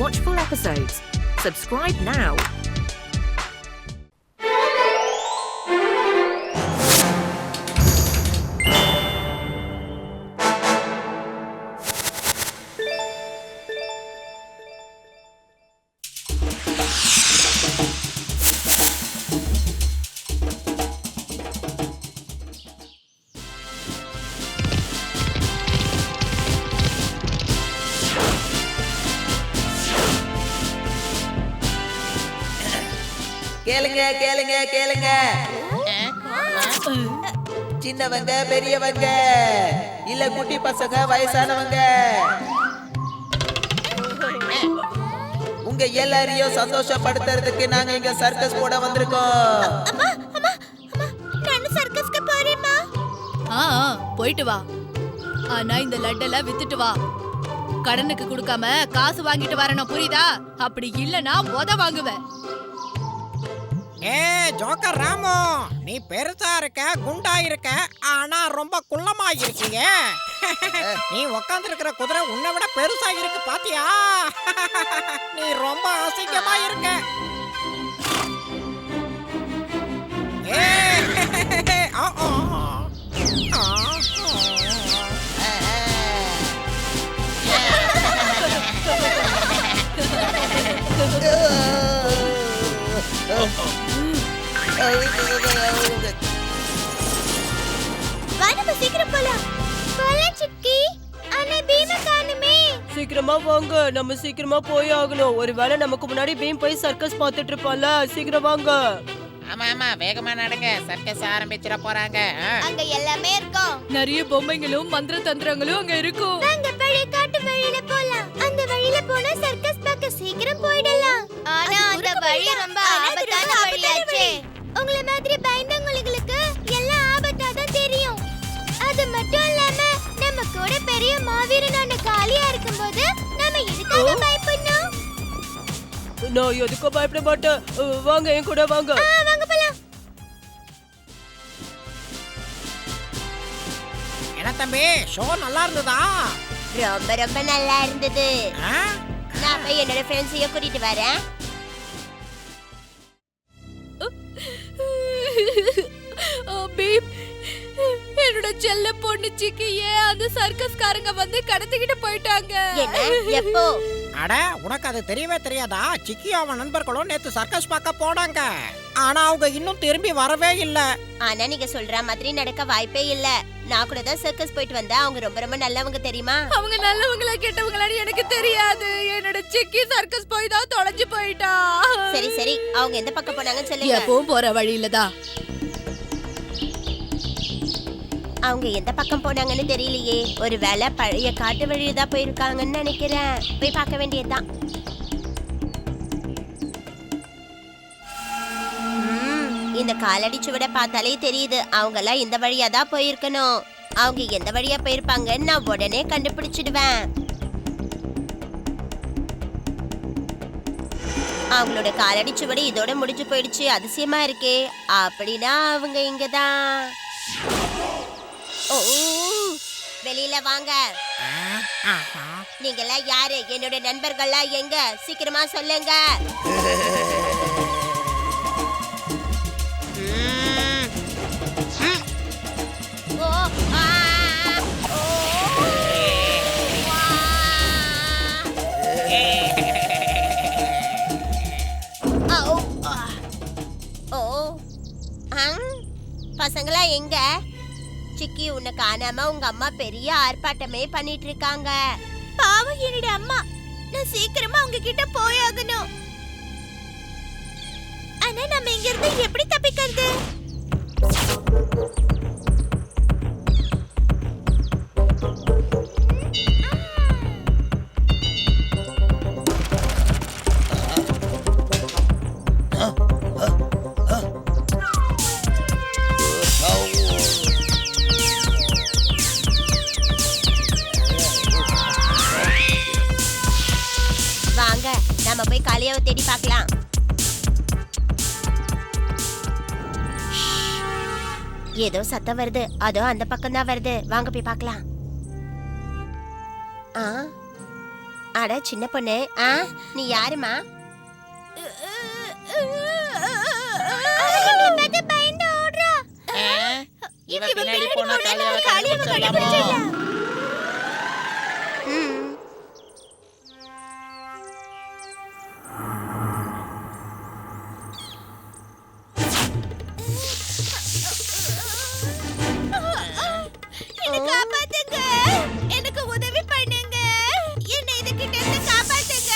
Watch full episodes. Subscribe now. கேளுங்க கேளுங்க கேளுங்க, சின்னவங்க பெரியவங்க இல்ல குட்டி பசங்க வயசானவங்க, உங்க எல்லாரையும் சந்தோஷப்படுத்துறதுக்கு நாங்க இங்க சர்க்கஸ் போட வந்திருக்கோம். போயிட்டு வா. ஆனா இந்த லட்டெல்லாம் வித்துட்டு வா. கடனுக்கு கொடுக்காம காசு வாங்கிட்டு வரணும், புரியுதா? அப்படி இல்லனா உத வாங்குவேன். ஜோக்கர் ராமு, நீ பெருசா இருக்க, குண்டா இருக்க, ஆனா ரொம்ப குள்ளமா இருக்கீங்க. நீ உக்காந்து இருக்கிற குதிரை உன்னை விட பெருசா இருக்கு, பாத்தியா? நீ ரொம்ப அசிங்கமா இருக்க. சீக்கிரமா வாங்க, நம்ம சீக்கிரமா போய் ஆகணும். ஒருவேளை நமக்கு முன்னாடி பீம் போய் சர்க்கஸ் பார்த்துட்டு இருப்பான்ல, சீக்கிரம் வாங்க. ஆமா ஆமா, வேகமா நடங்க, சர்க்கஸ் ஆரம்பிச்சிட போறாங்க. அங்க எல்லாமே இருக்கும். நிறைய பொம்மைகளும் மந்திர தந்திரங்களும் அங்க இருக்கும். நாங்க பழைய காட்டு வழியில போலாம். அந்த வழியில போனா சர்க்கஸ் பார்க்க சீக்கிரம் போயிடலாம். ஆனா அந்த வழி ரொம்ப ஆபத்தான வழியாச்சே. உங்கள மாதிரி பயந்தவங்களுக்கு எல்லாம் ஆபத்தா தான் தெரியும். அது மட்டும் இல்லாம நம்ம கூட பெரிய மாவீரனான காளியா இருக்கும்போது நாம எதுக்காக பயப்படணும்? நான் எதுக்கும் பயப்பட மாட்டேன். வாங்க, என் கூட வாங்க. வாங்க போலாம். என்ன தம்பி, ஷோ நல்லா இருந்ததா? ரொம்ப ரொம்ப நல்லா இருந்தது. நான் போய் என்னோட ஃப்ரெண்ட்ஸையும் கூட்டிட்டு வரேன். பீம், என்னோட செல்ல பொண்ணு சிக்கியே அந்த சர்க்கஸ்காரங்க வந்து கடத்திக்கிட்டு போயிட்டாங்க. என்ன? எப்போ? அட, உனக்கு அது தெரியவே தெரியாதா? சிக்கி அவன் நண்பர்களும் நேத்து சர்க்கஸ் பார்க்க போனாங்க. ஆனா அவங்க இன்னும் திரும்பி வரவே இல்ல. ஆனா நீங்க சொல்ற மாதிரி நடக்க வாய்ப்பே இல்ல. நான் கூட தான் சர்க்கஸ் போயிட்டு வந்தேன். அவங்க ரொம்ப ரொம்ப நல்லவங்க, தெரியுமா? அவங்க நல்லவங்களா கெட்டவங்களான்னு எனக்கு தெரியாது. என்னோட சிக்கி சர்க்கஸ் போய் தான் தொலைஞ்சு போயிட்டா. சரி சரி, அவங்க எந்த பக்கம் போனாங்கன்னு சொல்லுங்க. எப்பவும் போற வழியில தான். அவங்க எந்த பக்கம் போனாங்கன்னு தெரியலையே. ஒருவேளை பழைய காட்டு வழியில தான் போயிருக்காங்கன்னு நினைக்கிறேன். போய் பார்க்க வேண்டியதுதான். இந்த காலடி சுவட பார்த்தாலே தெரியுது அவங்க எல்லாம் இந்த வழியா தான் போயிருக்கணும். அவங்க எந்த வழியா போயிருப்பாங்கன்னு நான் உடனே கண்டுபிடிச்சிடுவேன். அவங்களோட காலடி சுவடு இதோட முடிஞ்சு போயிடுச்சு. அதிசயமா இருக்கே. அப்படின்னா அவங்க இங்கதான். ஓ, வெளியில வாங்க. நீங்கெல்லாம் யாரு? என்னோட நண்பர்கள்லாம் எங்க? சீக்கிரமா சொல்லுங்க. பசங்களா எங்க? சிக்கி, உன்னை காணாம உங்க அம்மா பெரிய ஆர்ப்பாட்டமே பண்ணிட்டு இருக்காங்க. பாவம் என்னோட அம்மா. நான் சீக்கிரமா அவங்க கிட்ட போயாகணும். ஆனா நம்ம இங்க இருந்து எப்படி தப்பிக்கிறது? வாங்க, நம்ம போய் காளியாவை தேடி பார்க்கலாம். ஏதோ சத்தம் வருது. அதோ அந்த பக்கம் தான் வருது. வாங்க போய் பார்க்கலாம். அட சின்ன பொண்ணு, நீ யாருமா? பயந்து ஓடுறா. இவ பின்னாடி போனா காளியாவை கண்டுபிடிச்சிடலாமோ? என்னை காப்பாத்துங்க, எனக்கு உதவி பண்ணுங்க, என்னை இதுகிட்ட இருந்து காப்பாத்துங்க.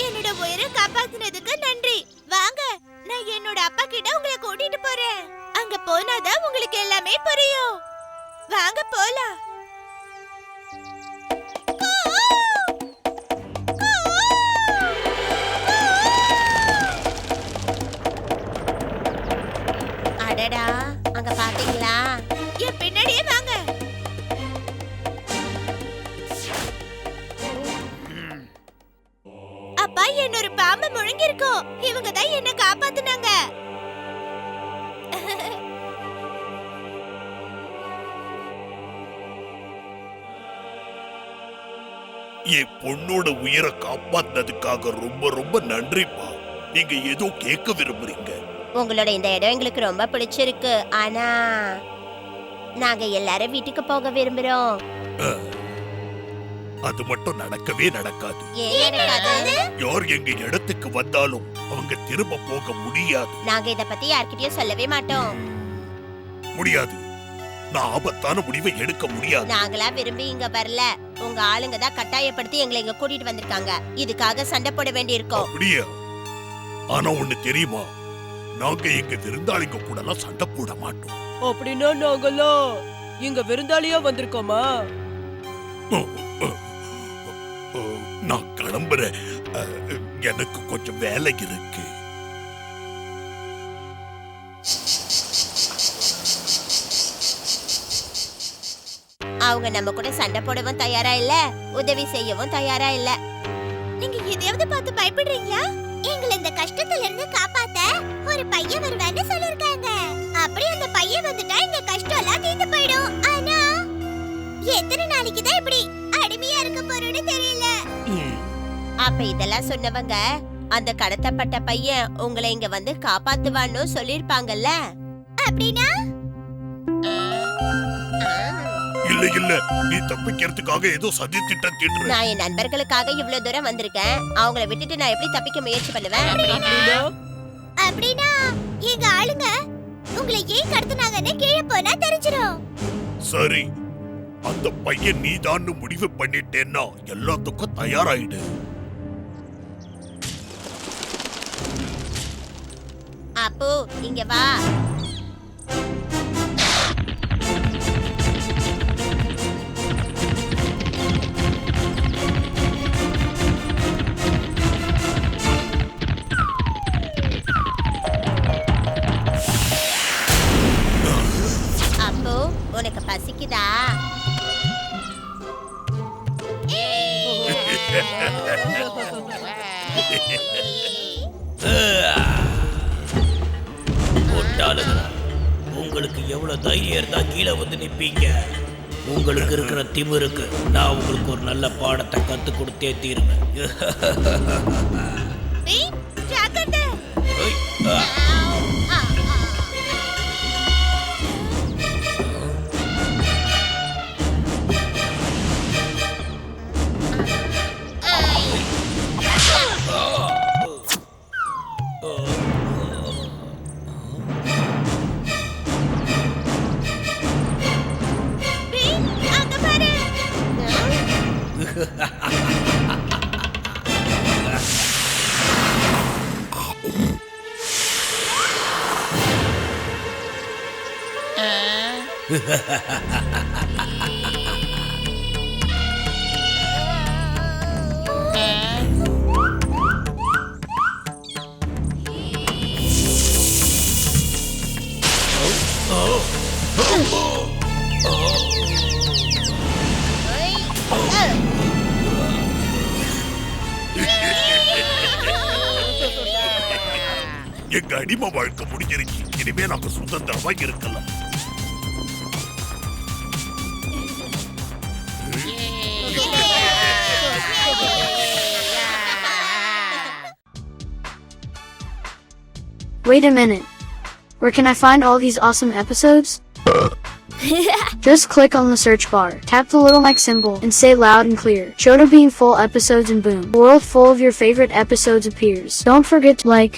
என்னோட உயிரை காப்பாத்துனதுக்கு நன்றி. வாங்க, நான் என்னோட அப்பா கிட்ட உங்களை கூட்டிட்டு போறேன். அங்க போனாதான் உங்களுக்கு எல்லாமே புரியும். வாங்க போலாம். அடடா, அங்க பாத்தீங்களா? என் பின்னாடியே வாங்க. அப்பா, என்ன ஒரு பாம்பு முழுங்கி இருக்கும். இவங்க தான் என்ன காப்பாத்துனாங்க. என் பொண்ணோட உயிரை காப்பாத்தினதுக்காக ரொம்ப ரொம்ப நன்றிப்பா. நீங்க ஏதோ கேட்க விரும்புறீங்க? உங்களோட இந்த இடம் எங்களுக்கு ரொம்ப பிடிச்சிருக்கு. ஆனா நாங்க எல்லாரும் வீட்டுக்கு போக விரும்புறோம். அது மட்டும் நடக்கவே நடக்காது. ஏன் நடக்காது? யார் எங்க இடத்துக்கு வந்தாலும் அவங்க திரும்ப போக முடியாது. நாங்க இத பத்தி யார்கிட்டயும் சொல்லவே மாட்டோம். முடியாது. நான் ஆபத்தான முடிவை எடுக்க முடியாது. நாங்களா விரும்பி இங்க வரல. உங்க ஆளுங்க தான் கட்டாயப்படுத்தி எங்களை இங்க கூட்டிட்டு வந்திருக்காங்க. இதுக்காக சண்டை போட வேண்டியிருக்கோம். அப்படியா? ஆனா ஒண்ணு தெரியுமா, நாங்க எங்க விருந்தாளிங்க கூட எல்லாம் சண்டை போட மாட்டோம். அப்படின்னா நாங்கெல்லாம் இங்க விருந்தாளியா வந்திருக்கோமா? நான் கிளம்புறேன். எனக்கு கொஞ்சம் வேலை இருக்கு. அவங்க நம்ம கூட சண்டை போடவும் தயாரா இல்ல, உதவி செய்யவும் தயாரா இல்ல. நீங்க எதையாவது பார்த்து பயப்படுறீங்களா? எங்களை இந்த கஷ்டத்துல இருந்து காப்பாத்த ஒரு பையன் வருவான்னு சொல்லிருக்காங்க. அப்படி அந்த பையன் வந்துட்டா இந்த கஷ்டம் எல்லாம் தீர்ந்து போயிடும். ஆனா எத்தனை நாளைக்கு தான் இப்படி அடிமையா இருக்க போறோம்னு தெரியல. அப்ப இதெல்லாம் சொன்னவங்க அந்த கடத்தப்பட்ட பையன் உங்களை இங்க வந்து காப்பாத்துவான்னு சொல்லிருப்பாங்கல்ல. அப்படின்னா இல்ல இல்ல, நீ தப்பிக்கிறதுக்காக ஏதோ சதி திட்டம் தீட்டுற. நான் என் நண்பர்களுக்காக இவ்வளவு தூரம் வந்திருக்கேன். அவங்கள விட்டுட்டு நான் எப்படி தப்பிக்க முயற்சி பண்ணுவேன்? அப்படின்னா எங்க ஆளுங்க உங்களை ஏன் கடத்துனாங்கன்னு கீழே போனா தெரிஞ்சிரும். சரி, அந்த பையன் நீதான்னு முடிவு பண்ணிட்டேன்னா எல்லாத்துக்கும் தயாராயிடு. அப்போ இங்க வா. அப்போ உனக்கு பசிக்குதா? உங்களுக்கு எவ்வளவு தைரியம் இருந்தா கீழே வந்து நிப்பீங்க? உங்களுக்கு இருக்கிற திமிருக்கு நான் உங்களுக்கு ஒரு நல்ல பாடத்தை கத்து கொடுத்தே தீருவேன். எங்க அடிமை வாழ்க்கை முடிஞ்சிருச்சு. இனிமே நாங்க சுதந்திரமா இருக்கலாம். Wait a minute. Where can I find all these awesome episodes? Just click on the search bar, tap the little mic symbol, and say loud and clear, Shoto Bean full episodes, and boom, a world full of your favorite episodes appears. Don't forget to like,